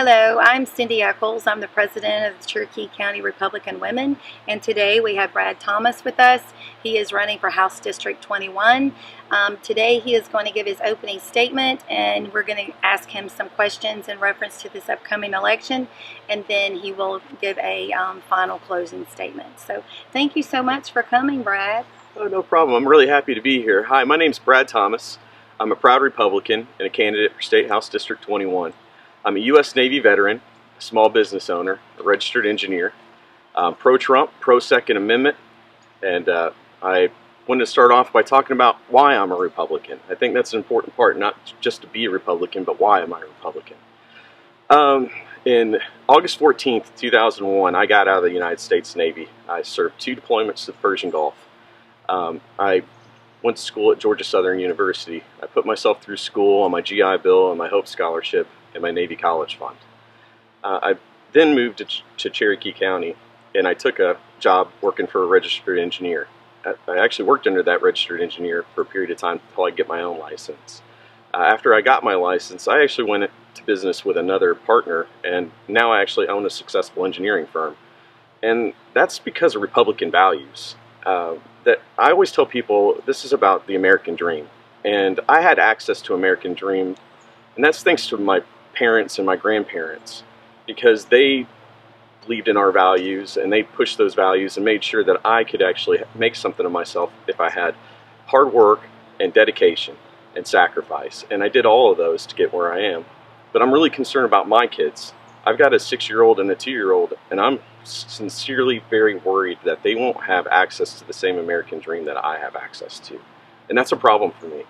Hello, I'm Cindy Echols. I'm the president of the Cherokee County Republican Women, and today we have Brad Thomas with us. He is running for House District 21. Today he is going to give his opening statement, and we're going to ask him some questions in reference to this upcoming election, and then he will give a final closing statement. So thank you so much for coming, Brad. Oh, no problem. I'm really happy to be here. Hi, my name's Brad Thomas. I'm a proud Republican and a candidate for State House District 21. I'm a U.S. Navy veteran, a small business owner, a registered engineer, pro-Trump, pro-Second Amendment, and I wanted to start off by talking about why I'm a Republican. I think that's an important part, not just to be a Republican, but why am I a Republican? In August 14th, 2001, I got out of the United States Navy. I served 2 deployments to the Persian Gulf. I went to school at Georgia Southern University. I put myself through school on my GI Bill and my Hope Scholarship and my Navy College Fund. I then moved to Cherokee County, and I took a job working for a registered engineer. I actually worked under that registered engineer for a period of time until I get my own license. After I got my license, I actually went to business with another partner, and now I actually own a successful engineering firm. And that's because of Republican values. That I always tell people this is about the American dream. And I had access to American dream, and that's thanks to my parents and my grandparents, because they believed in our values and they pushed those values and made sure that I could actually make something of myself if I had hard work and dedication and sacrifice. And I did all of those to get where I am. But I'm really concerned about my kids. I've got a 6-year-old and a 2-year-old, and I'm sincerely very worried that they won't have access to the same American dream that I have access to. And that's a problem for me.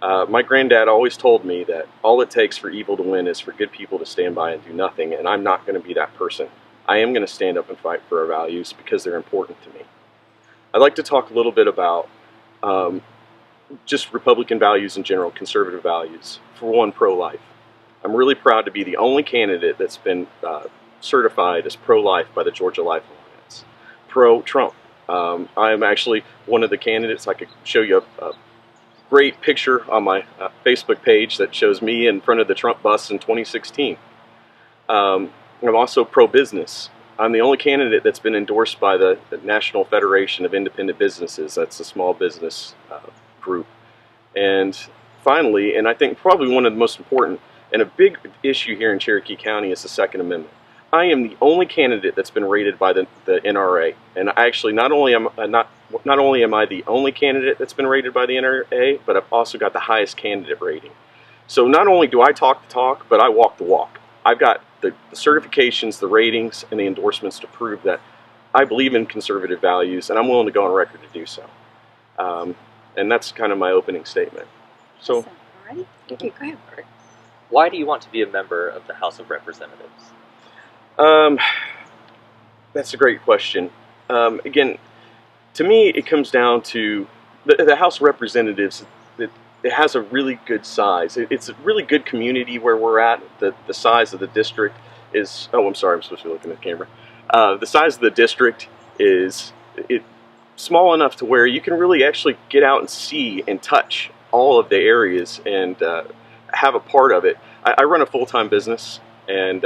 My granddad always told me that all it takes for evil to win is for good people to stand by and do nothing, and I'm not going to be that person. I am going to stand up and fight for our values because they're important to me. I'd like to talk a little bit about just Republican values in general, conservative values. For one, pro-life. I'm really proud to be the only candidate that's been certified as pro-life by the Georgia Life Alliance. Pro-Trump. I am actually one of the candidates. I could show you a great picture on my Facebook page that shows me in front of the Trump bus in 2016. I'm also pro-business. I'm the only candidate that's been endorsed by the National Federation of Independent Businesses. That's a small business group. And finally, and I think probably one of the most important and a big issue here in Cherokee County, is the Second Amendment. I am the only candidate that's been rated by the NRA, and actually not only am I the only candidate that's been rated by the NRA, but I've also got the highest candidate rating. So not only do I talk the talk, but I walk the walk. I've got the certifications, the ratings, and the endorsements to prove that I believe in conservative values, and I'm willing to go on record to do so. And that's kind of my opening statement. So, Awesome. All right. Thank you. Go ahead. Why do you want to be a member of the House of Representatives? That's a great question. Again, to me, it comes down to the House of Representatives. It has a really good size. It's a really good community where we're at. The size of the district is, oh, I'm sorry, I'm supposed to be looking at the camera. The size of the district is small enough to where you can really actually get out and see and touch all of the areas and have a part of it. I run a full-time business, and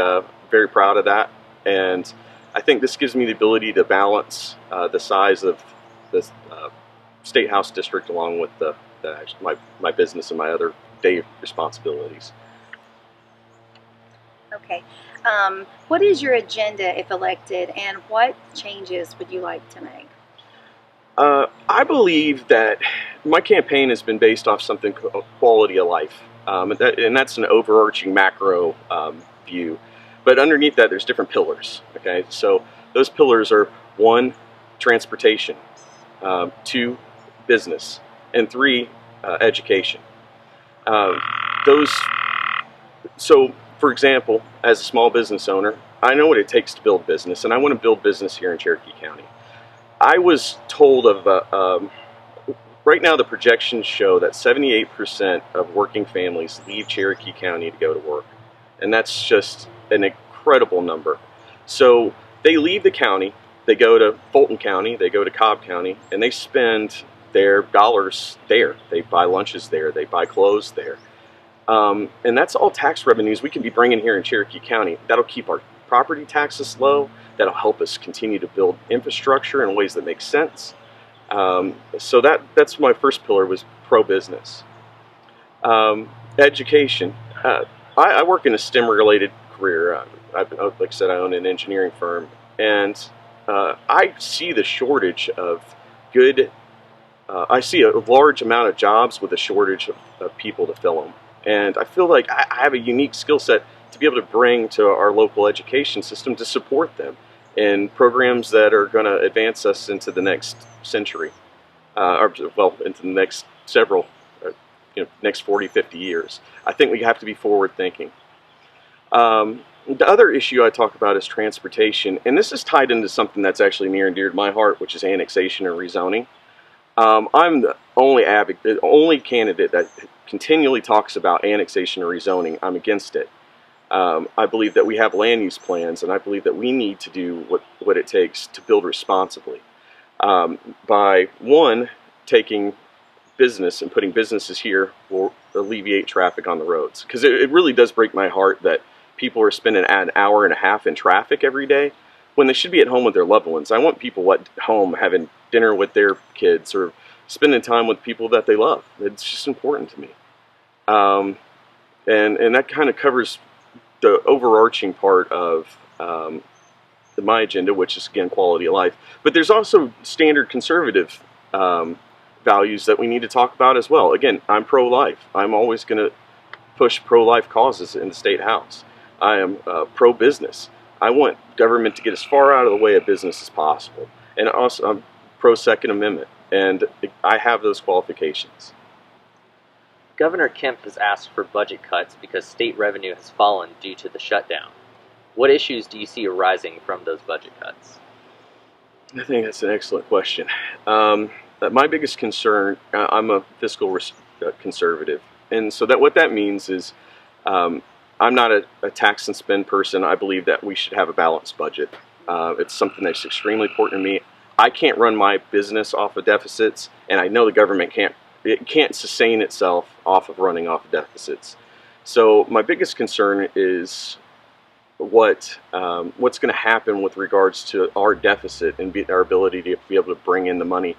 very proud of that. And I think this gives me the ability to balance the size of the State House district along with my business and my other day responsibilities. Okay. What is your agenda if elected, and what changes would you like to make? I believe that my campaign has been based off something called quality of life. And that's an overarching macro view. But underneath that, there's different pillars. Okay, so those pillars are 1, transportation, 2, business, and 3, education. So, for example, as a small business owner, I know what it takes to build business, and I want to build business here in Cherokee County. I was told of right now the projections show that 78% of working families leave Cherokee County to go to work. And that's just an incredible number. So they leave the county, they go to Fulton County, they go to Cobb County, and they spend their dollars there. They buy lunches there, they buy clothes there. And that's all tax revenues we can be bringing here in Cherokee County. That'll keep our property taxes low. That'll help us continue to build infrastructure in ways that make sense. So that's my first pillar, was pro-business. Education. I work in a STEM-related career. Like I said, I own an engineering firm, and I see the shortage of good. I see a large amount of jobs with a shortage of people to fill them, and I feel like I have a unique skill set to be able to bring to our local education system to support them in programs that are going to advance us into the next century, or well, into the next several, next 40, 50 years. I think we have to be forward thinking. The other issue I talk about is transportation, and this is tied into something that's actually near and dear to my heart, which is annexation and rezoning. I'm the only candidate that continually talks about annexation and rezoning. I'm against it. I believe that we have land use plans, and I believe that we need to do what it takes to build responsibly. By one, taking business and putting businesses here will alleviate traffic on the roads. Because it really does break my heart that people are spending an hour and a half in traffic every day when they should be at home with their loved ones. I want people at home having dinner with their kids or spending time with people that they love. It's just important to me. And that kind of covers the overarching part of my agenda, which is, again, quality of life. But there's also standard conservative values that we need to talk about as well. Again, I'm pro-life. I'm always going to push pro-life causes in the State House. I am pro-business. I want government to get as far out of the way of business as possible. And also, I'm pro-Second Amendment, and I have those qualifications. Governor Kemp has asked for budget cuts because state revenue has fallen due to the shutdown. What issues do you see arising from those budget cuts? I think that's an excellent question. My biggest concern, I'm a fiscal conservative, and so what that means is I'm not a tax and spend person. I believe that we should have a balanced budget. It's something that's extremely important to me. I can't run my business off of deficits, and I know the government can't sustain itself off of running off of deficits. So my biggest concern is what's going to happen with regards to our deficit and our ability to be able to bring in the money,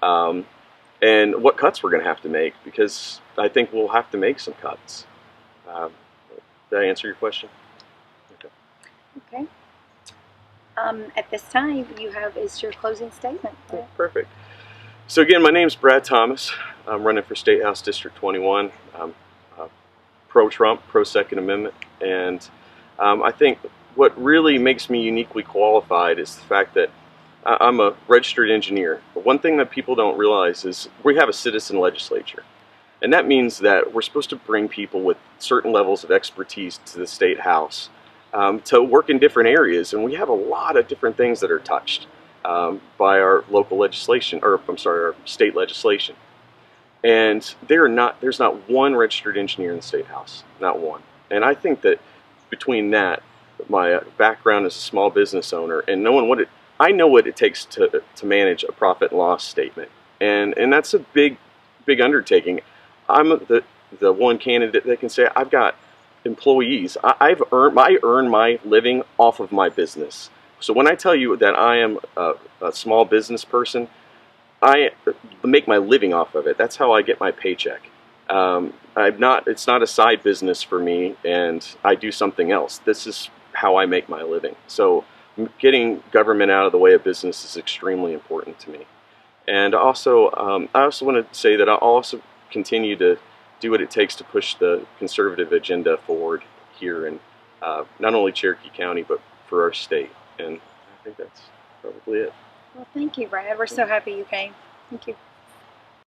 and what cuts we're going to have to make, because I think we'll have to make some cuts. Did I answer your question? Okay. At this time, is your closing statement. Yeah, perfect. So again, my name's Brad Thomas. I'm running for State House District 21. I'm pro-Trump, pro-Second Amendment, and I think what really makes me uniquely qualified is the fact that I'm a registered engineer. But one thing that people don't realize is we have a citizen legislature. And that means that we're supposed to bring people with certain levels of expertise to the State House to work in different areas. And we have a lot of different things that are touched by our local legislation, or I'm sorry, our state legislation. And there's not one registered engineer in the State House, not one. And I think that between that, my background as a small business owner, and knowing I know what it takes to manage a profit and loss statement, and that's a big undertaking. I'm the one candidate that can say I've got employees. I earn my living off of my business. So when I tell you that I am a small business person, I make my living off of it. That's how I get my paycheck. It's not a side business for me, and I do something else. This is how I make my living. So getting government out of the way of business is extremely important to me. And also, I also want to say that I'll also continue to do what it takes to push the conservative agenda forward here in not only Cherokee County, but for our state. And I think that's probably it. Well, thank you, Brad. We're so happy you came. Thank you.